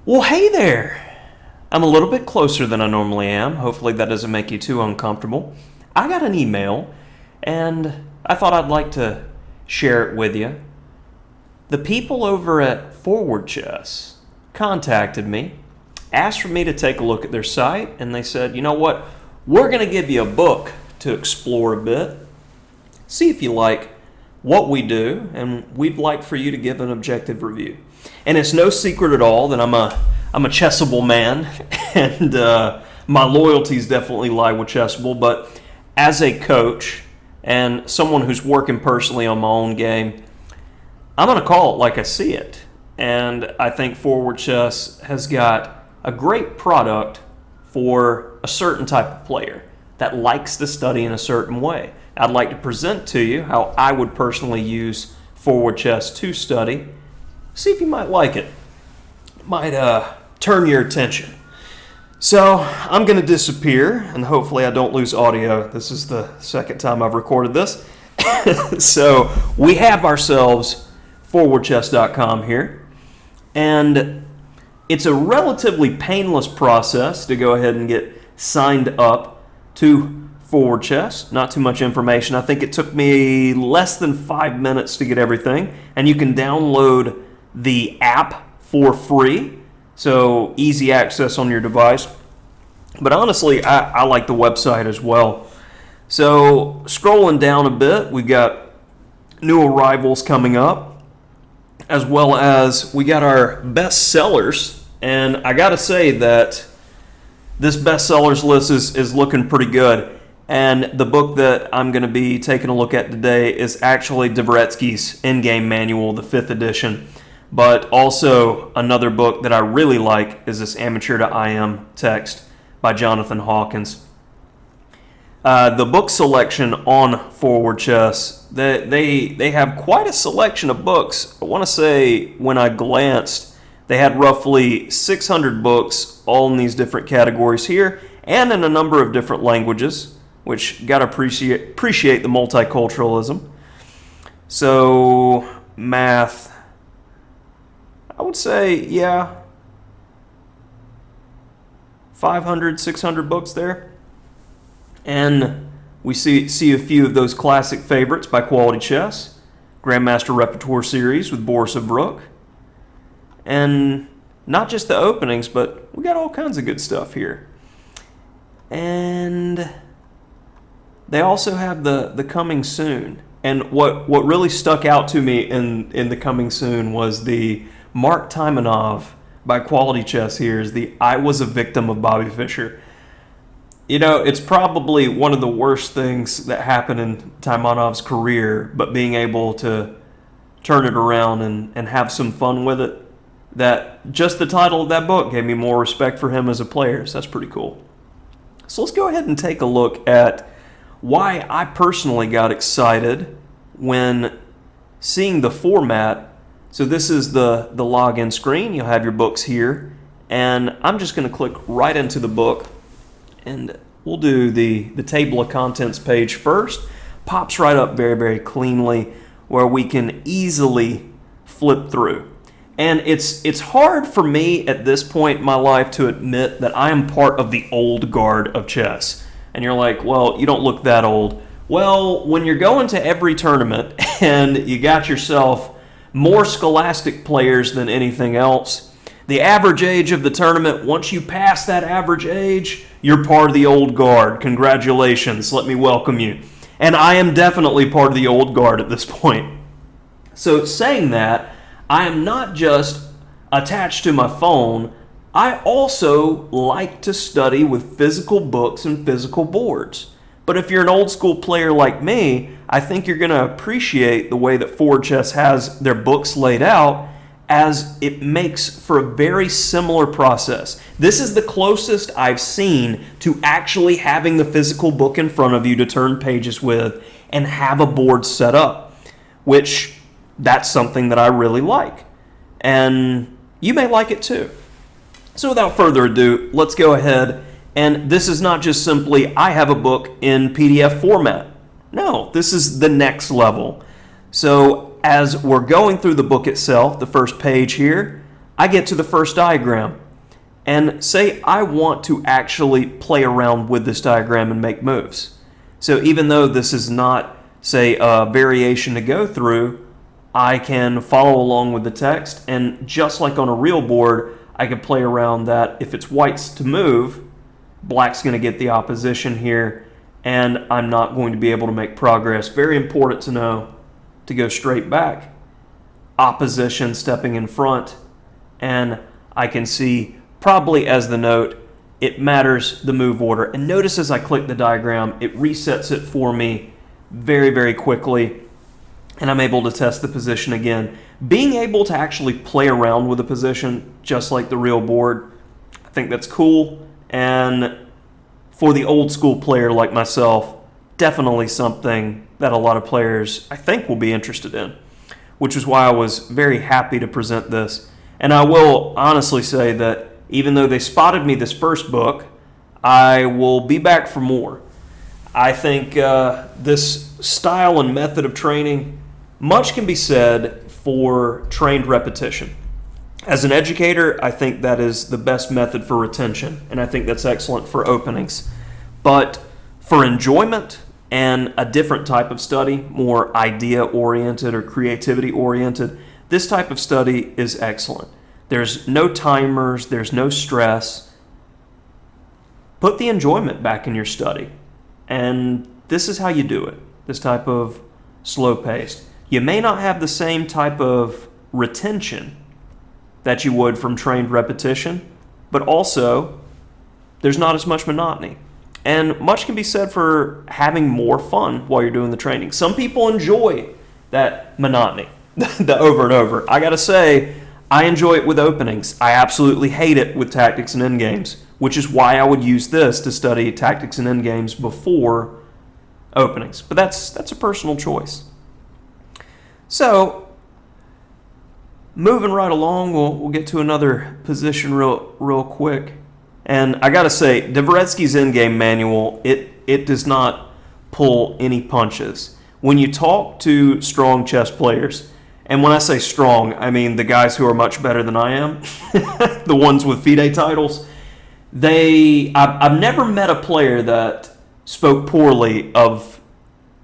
Well, hey there. I'm a little bit closer than I normally am. Hopefully that doesn't make you too uncomfortable. I got an email, and I thought I'd like to share it with you. The people over at Forward Chess contacted me, asked for me to take a look at their site, and they said, you know what, we're going to give you a book to explore a bit, see if you like what we do, and we'd like for you to give an objective review. And it's no secret at all that I'm a chessable man, and my loyalties definitely lie with chessable, but as a coach and someone who's working personally on my own game, I'm going to call it like I see it. And I think Forward Chess has got a great product for a certain type of player that likes to study in a certain way. I'd like to present to you how I would personally use Forward Chess to study. See if you might like it. It might turn your attention. So I'm going to disappear, and hopefully I don't lose audio. This is the second time I've recorded this. So we have ourselves forwardchess.com here, and it's a relatively painless process to go ahead and get signed up to Forward Chess. Not too much information. I think it took me less than 5 minutes to get everything, and you can download the app for free, so easy access on your device. But honestly, I like the website as well. So scrolling down a bit, we've got new arrivals coming up, as well as we got our best sellers. And I gotta say that this best sellers list is looking pretty good. And the book that I'm going to be taking a look at today is actually Dvoretsky's In-Game Manual, the 5th edition. But also another book that I really like is this Amateur to IM text by Jonathan Hawkins. The book selection on Forward Chess, they have quite a selection of books. I want to say when I glanced, they had roughly 600 books, all in these different categories here, and in a number of different languages, which got to appreciate the multiculturalism. So, math, I would say, yeah, 500, 600 books there. And we see a few of those classic favorites by Quality Chess, Grandmaster Repertoire Series with Boris of Rook. And not just the openings, but we got all kinds of good stuff here. And they also have the Coming Soon. And what really stuck out to me in the Coming Soon was the Mark Taimanov by Quality Chess here is the I Was a Victim of Bobby Fischer. You know, it's probably one of the worst things that happened in Taimanov's career, but being able to turn it around and have some fun with it, that just the title of that book gave me more respect for him as a player, so that's pretty cool. So let's go ahead and take a look at why I personally got excited when seeing the format. So this is the login screen. You'll have your books here, and I'm just going to click right into the book, and we'll do the table of contents page first. Pops right up very, very cleanly where we can easily flip through. And it's hard for me at this point in my life to admit that I am part of the old guard of chess. And you're like, well, you don't look that old. Well, when you're going to every tournament and you got yourself more scholastic players than anything else, the average age of the tournament, once you pass that average age, you're part of the old guard. Congratulations, let me welcome you. And I am definitely part of the old guard at this point. So saying that, I am not just attached to my phone, I also like to study with physical books and physical boards. But if you're an old school player like me, I think you're going to appreciate the way that Forward Chess has their books laid out, as it makes for a very similar process. This is the closest I've seen to actually having the physical book in front of you to turn pages with and have a board set up, which that's something that I really like. And you may like it too. So without further ado, let's go ahead. And this is not just simply, I have a book in PDF format. No, this is the next level. So as we're going through the book itself, the first page here, I get to the first diagram, and say I want to actually play around with this diagram and make moves. So even though this is not, say, a variation to go through, I can follow along with the text, and just like on a real board, I can play around that. If it's white's to move, black's going to get the opposition here, and I'm not going to be able to make progress. Very important to know to go straight back. Opposition stepping in front, and I can see, probably as the note, it matters the move order. And notice as I click the diagram, it resets it for me very, very quickly, and I'm able to test the position again. Being able to actually play around with a position just like the real board, I think that's cool. And for the old school player like myself, definitely something that a lot of players, I think, will be interested in, which is why I was very happy to present this. And I will honestly say that even though they spotted me this first book, I will be back for more. I think this style and method of training, much can be said for trained repetition. As an educator, I think that is the best method for retention, and I think that's excellent for openings. But for enjoyment and a different type of study, more idea-oriented or creativity-oriented, this type of study is excellent. There's no timers, there's no stress. Put the enjoyment back in your study. And this is how you do it, this type of slow-paced. You may not have the same type of retention that you would from trained repetition, but also there's not as much monotony. And much can be said for having more fun while you're doing the training. Some people enjoy that monotony, the over and over. I gotta say, I enjoy it with openings. I absolutely hate it with tactics and endgames, which is why I would use this to study tactics and endgames before openings. But that's a personal choice. So, moving right along, we'll get to another position real quick. And I gotta say, Dvoretsky's endgame manual, it does not pull any punches. When you talk to strong chess players, and when I say strong, I mean the guys who are much better than I am, the ones with FIDE titles, I've never met a player that spoke poorly of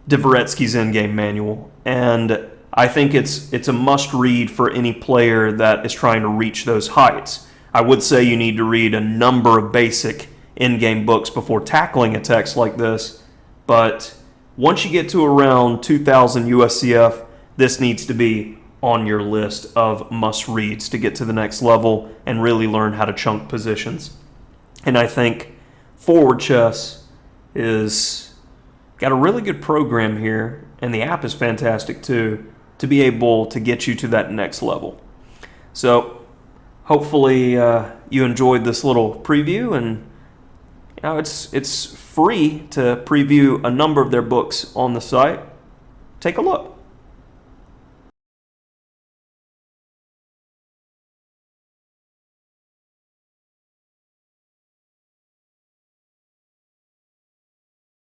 Dvoretsky's endgame manual, and I think it's a must-read for any player that is trying to reach those heights. I would say you need to read a number of basic endgame books before tackling a text like this, but once you get to around 2000 USCF, this needs to be on your list of must-reads to get to the next level and really learn how to chunk positions. And I think Forward Chess is got a really good program here, and the app is fantastic too, to be able to get you to that next level. So hopefully you enjoyed this little preview, and it's free to preview a number of their books on the site. Take a look.